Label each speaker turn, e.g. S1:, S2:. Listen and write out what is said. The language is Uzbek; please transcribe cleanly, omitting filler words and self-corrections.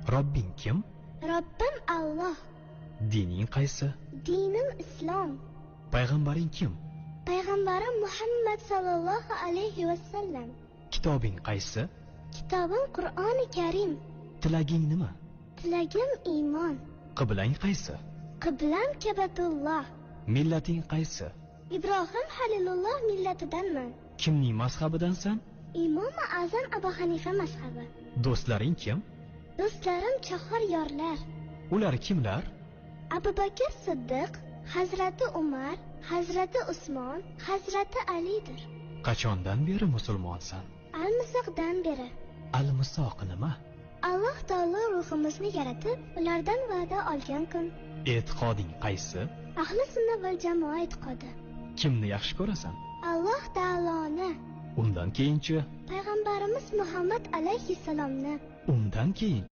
S1: Robbing kim?
S2: Robbim Alloh.
S1: Dining qaysi?
S2: Dinim Islom.
S1: Payg'ambaring kim?
S2: Payg'ambarim Muhammad sallallohu alayhi vasallam.
S1: Kitobing qaysi?
S2: Kitobim Qur'oni Karim.
S1: Tilaging nima?
S2: Tilagim iymon.
S1: Qiblang qaysi?
S2: Qiblam Kabatulloh.
S1: Millating qaysi?
S2: Ibrohim Halilulloh millatidanman.
S1: Kimning mazhabidansan?
S2: Imom Azam Abu Hanifa mazhabi.
S1: Do'stlaring kim?
S2: Do'stlarim chahor yorlar.
S1: Ular kimlar?
S2: Abu Bakr Siddiq, Hazrati Umar, Hazrati Usmon, Hazrati Alidir.
S1: Qachondan beri musulmonsan?
S2: Al-Misoqdan beri.
S1: Al-Misoq nima?
S2: Alloh taolo ruhimizni yaratib, ulardan va'da olgan kun.
S1: E'tiqoding qaysi?
S2: Ahli sunna val jamoa e'tiqodi.
S1: Kimni yaxshi ko'rasan?
S2: Alloh taoloni.
S1: Undan keyinchi?
S2: Payg'ambarimiz Muhammad alayhissalomni.
S1: Undan keyin?